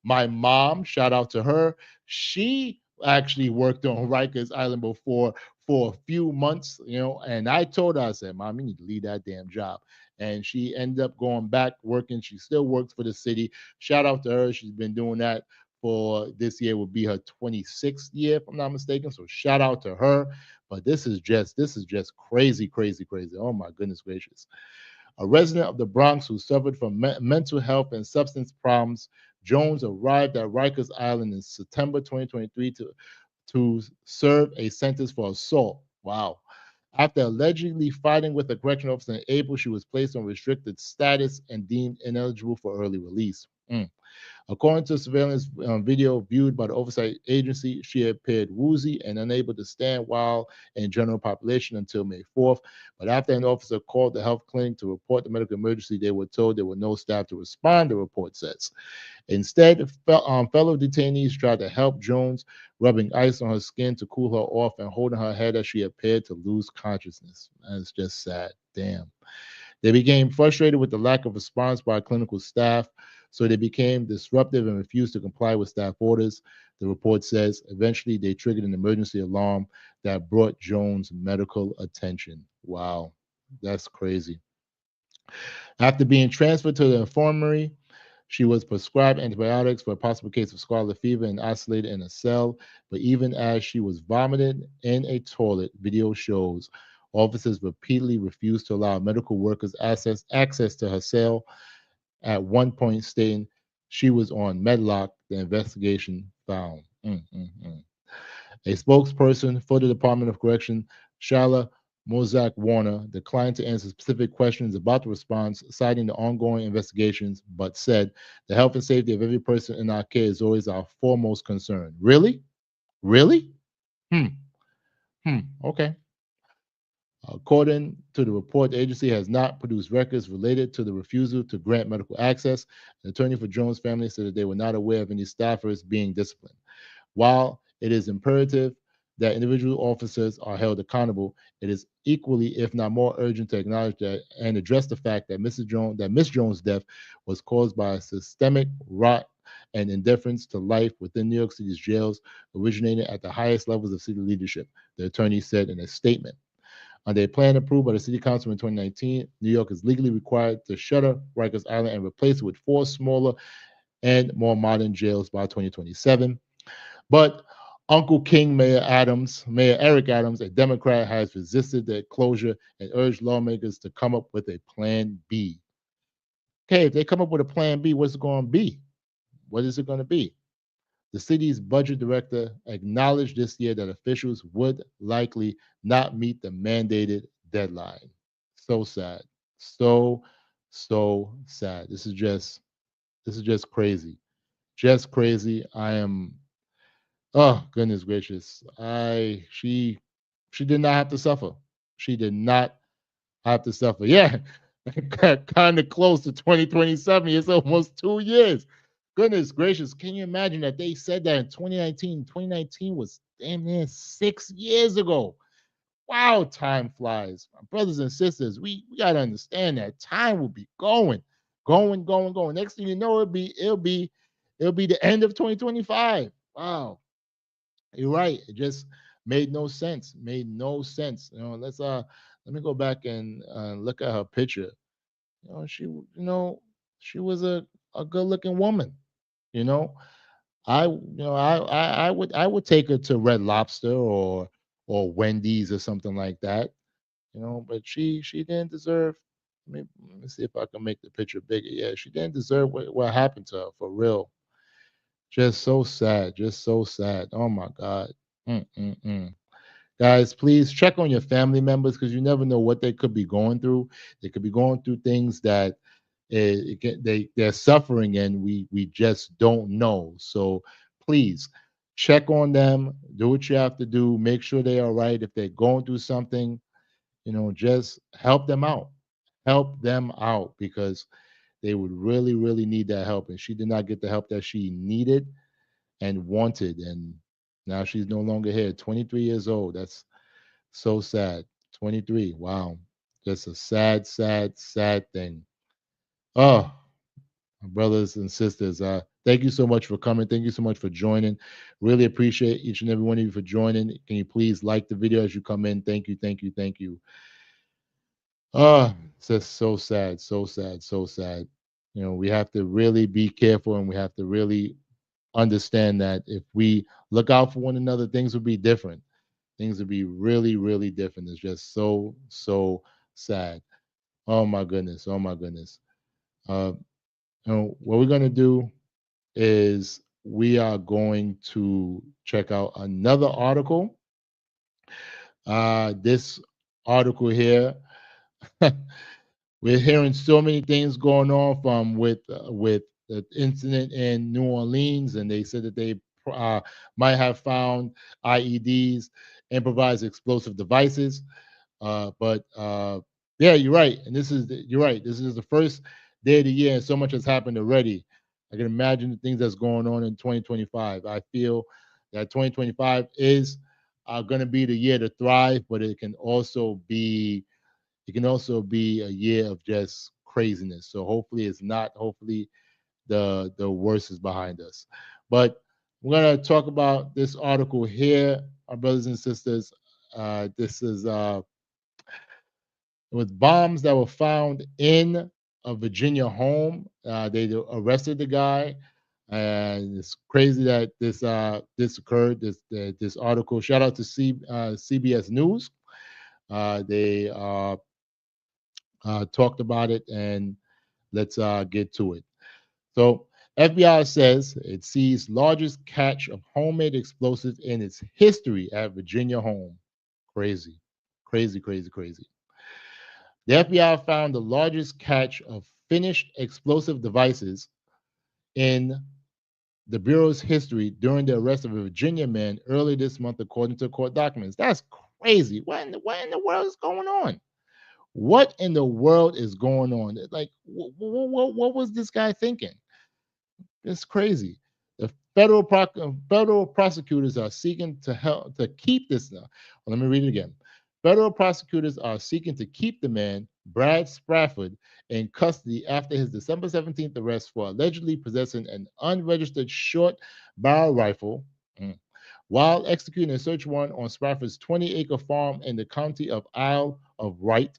My mom, shout out to her, she actually worked on Rikers Island before for a few months, and I told her, I said, Mom, you need to leave that damn job. And she ended up going back working. She still works for the city. Shout out to her. She's been doing that for this year will be her 26th year, if I'm not mistaken. So shout out to her. But this is just crazy, crazy, crazy. Oh my goodness gracious. A resident of the Bronx who suffered from mental health and substance problems, Jones arrived at Rikers Island in September 2023 to serve a sentence for assault. Wow. After allegedly fighting with a correctional officer in April, she was placed on restricted status and deemed ineligible for early release. According to surveillance video viewed by the oversight agency, she appeared woozy and unable to stand while in general population until May 4th. But after an officer called the health clinic to report the medical emergency, they were told there were no staff to respond, the report says. Instead, fellow detainees tried to help Jones, rubbing ice on her skin to cool her off and holding her head as she appeared to lose consciousness. That's just sad. Damn. They became frustrated with the lack of response by clinical staff, so they became disruptive and refused to comply with staff orders. The report says eventually they triggered an emergency alarm that brought Jones medical attention. Wow, that's crazy. After being transferred to the infirmary, she was prescribed antibiotics for a possible case of scarlet fever and isolated in a cell. But even as she was vomited in a toilet, video shows officers repeatedly refused to allow medical workers access to her cell, at one point stating she was on medlock, the investigation found. A spokesperson for the Department of Correction, Shala Mozak Warner, declined to answer specific questions about the response, citing the ongoing investigations, but said the health and safety of every person in our care is always our foremost concern. Really? Really? Okay. According to the report, the agency has not produced records related to the refusal to grant medical access. An attorney for Jones' family said that they were not aware of any staffers being disciplined. While it is imperative that individual officers are held accountable, it is equally, if not more, urgent to acknowledge that and address the fact that Miss Jones' death was caused by systemic rot and indifference to life within New York City's jails, originating at the highest levels of city leadership, the attorney said in a statement. Under a plan approved by the City Council in 2019, New York is legally required to shutter Rikers Island and replace it with 4 smaller and more modern jails by 2027. But Uncle King Mayor Eric Adams, a Democrat, has resisted the closure and urged lawmakers to come up with a plan B. Okay, if they come up with a plan B, what's it going to be? What is it going to be? The city's budget director acknowledged this year that officials would likely not meet the mandated deadline. So sad. So, so sad. This is just crazy. Just crazy. I am oh goodness gracious. She did not have to suffer. She did not have to suffer. Yeah. Kind of close to 2027. It's almost 2 years. Goodness gracious. Can you imagine that they said that in 2019? 2019 was damn near 6 years ago. Wow, time flies. My brothers and sisters, we gotta understand that time will be going, going, going, going. Next thing you know, it'll be the end of 2025. Wow. You're right. It just made no sense. Made no sense. Let me go back and look at her picture. She was a good looking woman. You know, I would take her to Red Lobster or Wendy's or something like that, you know. But she didn't deserve. Let me see if I can make the picture bigger. Yeah, she didn't deserve what happened to her, for real. Just so sad. Just so sad. Oh my God. Mm-mm-mm. Guys, please check on your family members because you never know what they could be going through. They could be going through things that they're suffering, and we just don't know. So please check on them. Do what you have to do. Make sure they are right. If they're going through something, you know, just help them out. Help them out because they would really, really need that help. And she did not get the help that she needed and wanted. And now she's no longer here. 23 years old. That's so sad. 23. Wow. Just a sad, sad, sad thing. Oh, my brothers and sisters, thank you so much for coming. Thank you so much for joining. Really appreciate each and every one of you for joining. Can you please like the video as you come in? Thank you, thank you, thank you. It's just so sad, so sad, so sad. You know, we have to really be careful, and we have to really understand that if we look out for one another, things will be different. Things would be really, really different. It's just so, so sad. Oh my goodness. Oh my goodness. Uh, you know, what we're gonna do is we are going to check out another article. This article here, we're hearing so many things going on from with the incident in New Orleans, and they said that they uh, might have found IEDs, improvised explosive devices. But yeah, you're right, and you're right. This is the first day of the year, and so much has happened already. I can imagine the things that's going on in 2025. I feel that 2025 is going to be the year to thrive, but it can also be a year of just craziness. So hopefully it's not. Hopefully the worst is behind us. But we're gonna talk about this article here, our brothers and sisters. This is with bombs that were found in a Virginia home. They arrested the guy, and it's crazy that this occurred. This article. Shout out to CBS News. They talked about it, and let's get to it. So, FBI says it seized largest catch of homemade explosives in its history at Virginia home. Crazy, crazy, crazy, crazy. The FBI found the largest catch of finished explosive devices in the Bureau's history during the arrest of a Virginia man early this month, according to court documents. That's crazy. What in the world is going on? What in the world is going on? Like, what was this guy thinking? It's crazy. The federal prosecutors are seeking to help to keep this now. Well, let me read it again. Federal prosecutors are seeking to keep the man, Brad Sprafford, in custody after his December 17th arrest for allegedly possessing an unregistered short barrel rifle while executing a search warrant on Sprafford's 20-acre farm in the county of Isle of Wight.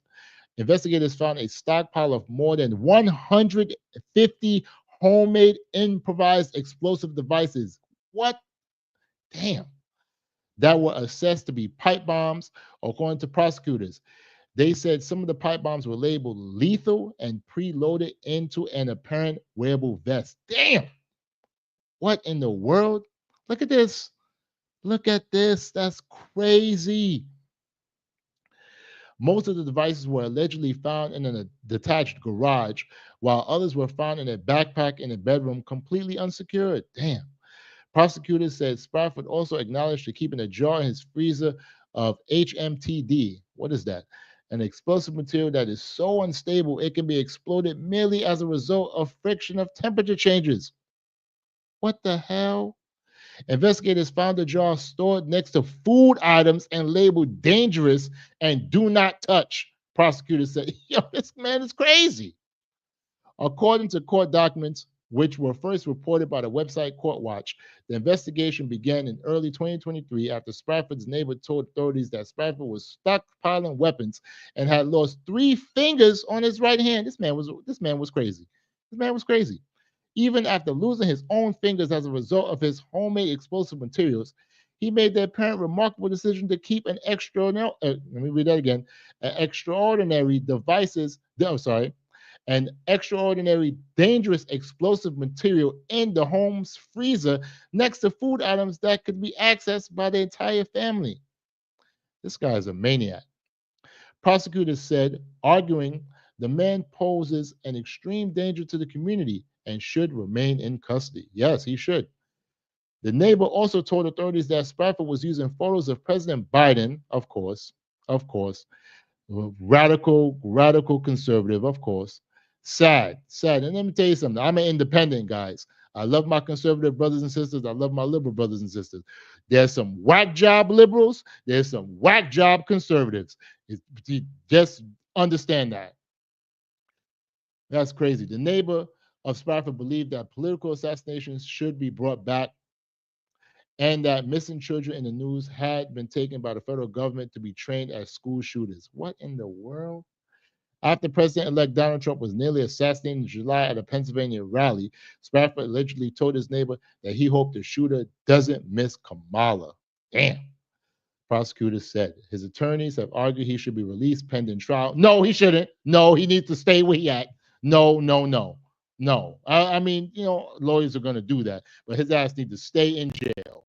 Investigators found a stockpile of more than 150 homemade improvised explosive devices. What? Damn. That were assessed to be pipe bombs, according to prosecutors. They said some of the pipe bombs were labeled lethal and preloaded into an apparent wearable vest. Damn. What in the world? Look at this. Look at this. That's crazy. Most of the devices were allegedly found in a detached garage, while others were found in a backpack in a bedroom, completely unsecured. Damn. Prosecutors said Sprafford also acknowledged to keeping a jar in his freezer of HMTD. What is that? An explosive material that is so unstable it can be exploded merely as a result of friction of temperature changes. What the hell? Investigators found the jar stored next to food items and labeled dangerous and do not touch. Prosecutors said, yo, this man is crazy. According to court documents, which were first reported by the website Court Watch, the investigation began in early 2023 after Sprafford's neighbor told authorities that Sprafford was stockpiling weapons and had lost 3 fingers on his right hand. This man was crazy. This man was crazy. Even after losing his own fingers as a result of his homemade explosive materials, He made the apparent remarkable decision to keep an extraordinary, let me read that again, an extraordinary devices, I'm sorry, an extraordinary dangerous explosive material in the home's freezer next to food items that could be accessed by the entire family. This guy is a maniac. Prosecutors said, arguing the man poses an extreme danger to the community and should remain in custody. Yes, he should. The neighbor also told authorities that Spafford was using photos of President Biden, of course, radical conservative, of course. Sad, sad. And let me tell you something. I'm an independent, guys. I love my conservative brothers and sisters. I love my liberal brothers and sisters. There's some whack job liberals. There's some whack job conservatives. Just understand that. That's crazy. The neighbor of Spafford believed that political assassinations should be brought back and that missing children in the news had been taken by the federal government to be trained as school shooters. What in the world? After President-elect Donald Trump was nearly assassinated in July at a Pennsylvania rally, Spafford allegedly told his neighbor that he hoped the shooter doesn't miss Kamala. Damn. Prosecutors said his attorneys have argued he should be released pending trial. No, he shouldn't. No, he needs to stay where he at. No, no, no, no. I mean, lawyers are going to do that, but his ass needs to stay in jail,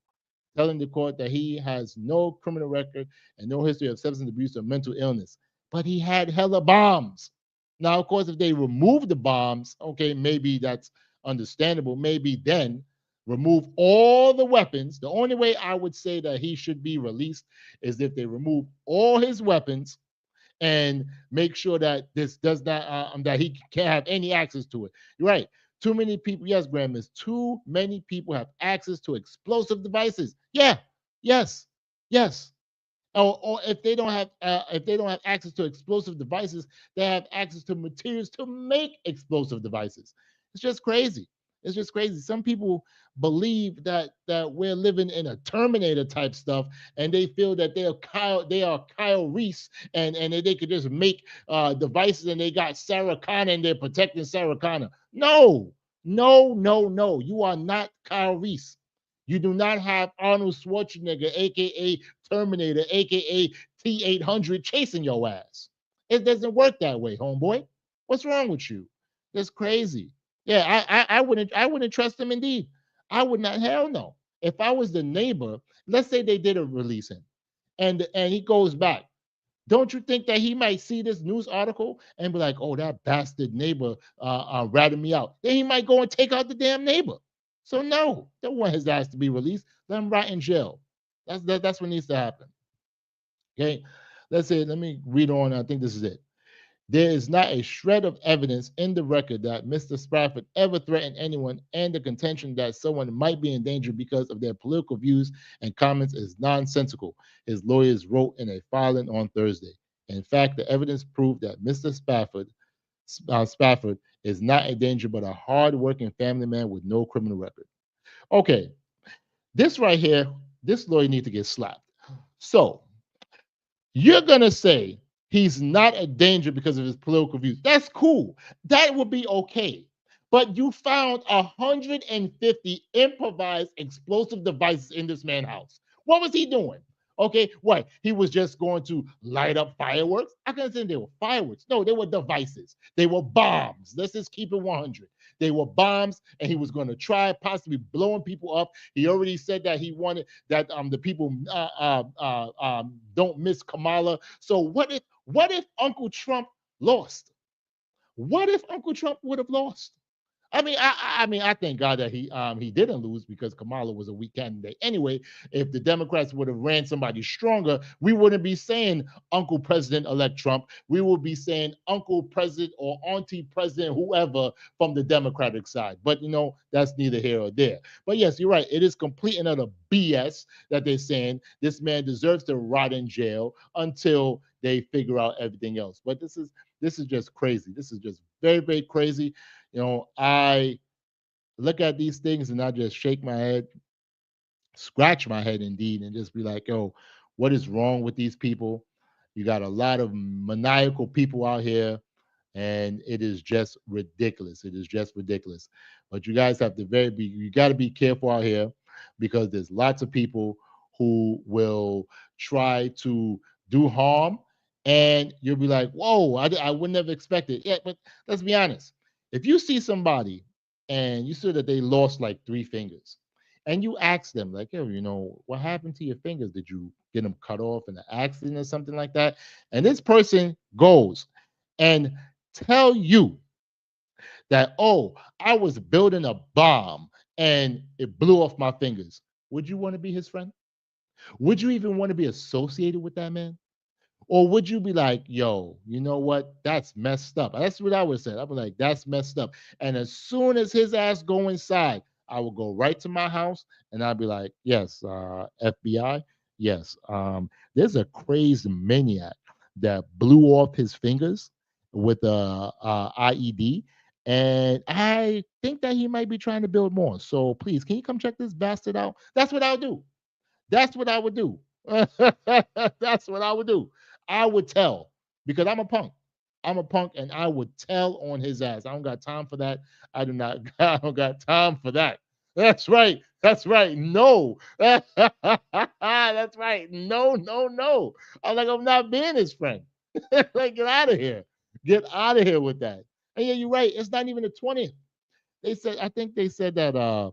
telling the court that he has no criminal record and no history of substance abuse or mental illness. But he had hella bombs. Now, of course, if they remove the bombs, okay, maybe that's understandable. Maybe then remove all the weapons. The only way I would say that he should be released is if they remove all his weapons and make sure that this does not that he can't have any access to it. You're right. Too many people, yes, Graham, is too many people have access to explosive devices. Yeah, yes, yes. Or if they don't have access to explosive devices, they have access to materials to make explosive devices. It's just crazy. It's just crazy. Some people believe that we're living in a Terminator type stuff, and they feel that they are Kyle Reese, and they could just make devices, and they got Sarah Connor, and they're protecting Sarah Connor. No, no, no, no. You are not Kyle Reese. You do not have Arnold Schwarzenegger, aka Terminator, aka T-800, chasing your ass. It doesn't work that way, homeboy. What's wrong with you? That's crazy. Yeah, I wouldn't trust him indeed. I would not, hell no. If I was the neighbor, let's say they did release him and he goes back. Don't you think that he might see this news article and be like, oh, that bastard neighbor ratted me out? Then he might go and take out the damn neighbor. So no, don't want his ass to be released. Let him rot in jail. That's what needs to happen. Okay, let me read on. I think this is it. There is not a shred of evidence in the record that Mr. Spafford ever threatened anyone, and the contention that someone might be in danger because of their political views and comments is nonsensical, his lawyers wrote in a filing on Thursday. In fact, the evidence proved that Mr. Spafford is not a danger but a hard-working family man with no criminal record. Okay, this right here, this lawyer needs to get slapped. So, you're going to say he's not a danger because of his political views. That's cool. That would be okay. But you found 150 improvised explosive devices in this man's house. What was he doing? Okay, what? He was just going to light up fireworks? I couldn't say they were fireworks. No, they were devices. They were bombs. Let's just keep it 100. They were bombs, and he was going to try possibly blowing people up. He already said that he wanted that the people don't miss Kamala. So what if Uncle Trump lost? What if Uncle Trump would have lost? I thank God that he didn't lose because Kamala was a weak candidate. Anyway, if the Democrats would have ran somebody stronger, we wouldn't be saying Uncle President-elect Trump. We would be saying Uncle President or Auntie President, whoever from the Democratic side. But that's neither here or there. But yes, you're right. It is complete and utter BS that they're saying this man deserves to rot in jail until they figure out everything else. But this is just crazy. This is just very, very crazy. I look at these things and I just shake my head, scratch my head indeed, and just be like, yo, what is wrong with these people? You got a lot of maniacal people out here, and it is just ridiculous. It is just ridiculous. But you guys have to you got to be careful out here because there's lots of people who will try to do harm, and you'll be like, whoa, I would never expect it. Yeah, but let's be honest. If you see somebody and you see that they lost like 3 fingers, and you ask them, like, yo, what happened to your fingers? Did you get them cut off in an accident or something like that? And this person goes and tell you that, oh, I was building a bomb and it blew off my fingers. Would you want to be his friend? Would you even want to be associated with that man? Or would you be like, yo, you know what? That's messed up. That's what I would say. I'd be like, that's messed up. And as soon as his ass go inside, I will go right to my house and I'll be like, yes, FBI, yes. There's a crazy maniac that blew off his fingers with a IED. And I think that he might be trying to build more. So please, can you come check this bastard out? That's what I'll do. That's what I would do. That's what I would do. I would tell because I'm a punk. I'm a punk and I would tell on his ass. I don't got time for that. I do not I don't got time for that. That's right. That's right. No. That's right. No, no, no. I'm not being his friend. Like, get out of here. Get out of here with that. And yeah, you're right. It's not even the 20th. I think they said that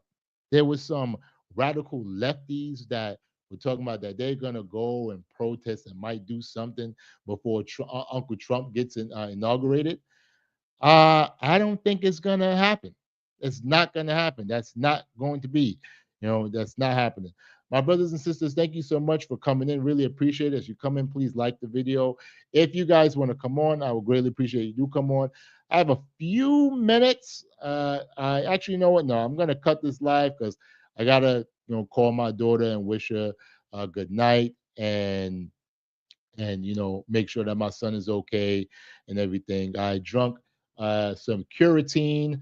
there was some radical lefties that were talking about that they're gonna go and protest and might do something before Uncle Trump gets inaugurated. I don't think it's gonna happen. It's not gonna happen. That's not going to be. That's not happening. My brothers and sisters, thank you so much for coming in. Really appreciate it. As you come in, please like the video. If you guys want to come on, I would greatly appreciate you do come on. I have a few minutes. I actually, you know what? No, I'm gonna cut this live because I gotta, call my daughter and wish her a good night and make sure that my son is okay and everything. I drunk some Curatine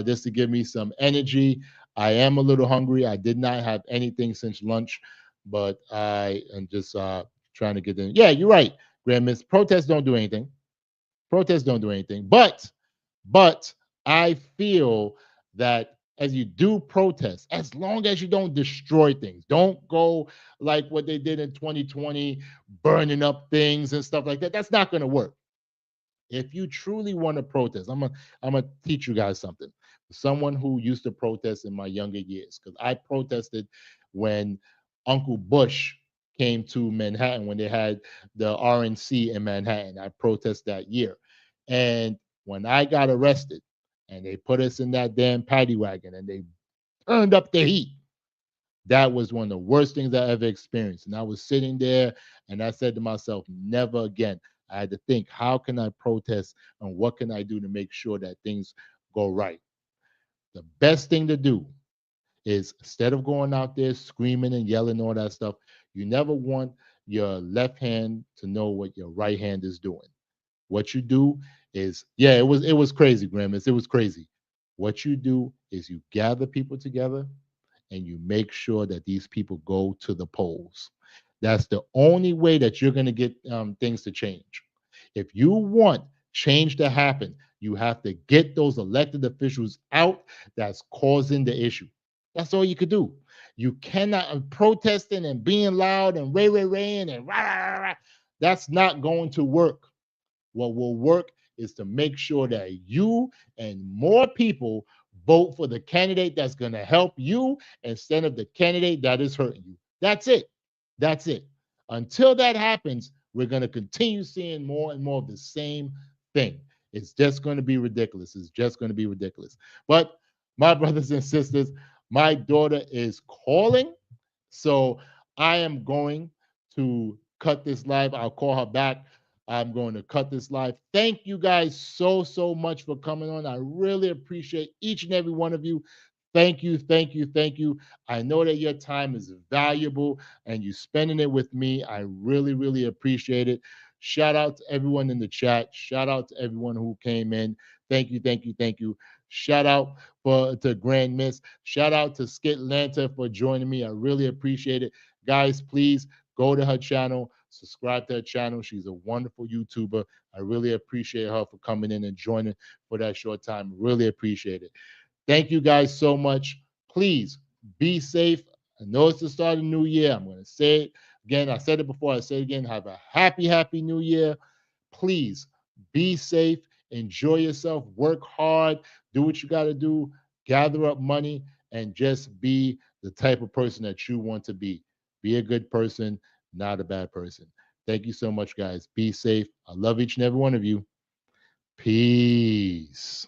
just to give me some energy. I am a little hungry. I did not have anything since lunch, but I am just trying to get in. Yeah, you're right, Grand Miss. Protests don't do anything. Protests don't do anything. But I feel that as you do protest, as long as you don't destroy things, don't go like what they did in 2020, burning up things and stuff like that. That's not going to work. If you truly want to protest, I'm gonna teach you guys something. Someone who used to protest in my younger years, because I protested when Uncle Bush came to Manhattan when they had the RNC in Manhattan. I protested that year, and when I got arrested, and they put us in that damn paddy wagon, and they turned up the heat. That was one of the worst things I ever experienced. And I was sitting there and I said to myself, never again. I had to think, how can I protest and what can I do to make sure that things go right? The best thing to do is instead of going out there screaming and yelling all that stuff, you never want your left hand to know what your right hand is doing. What you do is, yeah, it was crazy, Grammys. It was crazy. What you do is you gather people together and you make sure that these people go to the polls. That's the only way that you're going to get things to change. If you want change to happen, you have to get those elected officials out that's causing the issue. That's all you could do. You cannot protesting and being loud and ray and rah, rah, rah, rah. That's not going to work. What will work is to make sure that you and more people vote for the candidate that's going to help you instead of the candidate that is hurting you. That's it. That's it. Until that happens, we're going to continue seeing more and more of the same thing. It's just going to be ridiculous. It's just going to be ridiculous. But my brothers and sisters, my daughter is calling. So I am going to cut this live. I'll call her back. I'm going to cut this live. Thank you guys so, so much for coming on. I really appreciate each and every one of you. Thank you, thank you, thank you. I know that your time is valuable and you spending it with me. I really, really appreciate it. Shout out to everyone in the chat. Shout out to everyone who came in. Thank you, thank you, thank you. Shout out to Grand Miss. Shout out to Skit Lanta for joining me. I really appreciate it. Guys, please go to her channel, subscribe to her channel. She's a wonderful YouTuber. I really appreciate her for coming in and joining for that short time. Really appreciate it. Thank you guys so much. Please be safe I know it's the start of the new year. I'm going to say it again. I said it before. I say it again. Have a happy new year. Please be safe. Enjoy yourself. Work hard. Do what you got to do. Gather up money and just be the type of person that you want to be. Be a good person, not a bad person. Thank you so much, guys. Be safe. I love each and every one of you. Peace.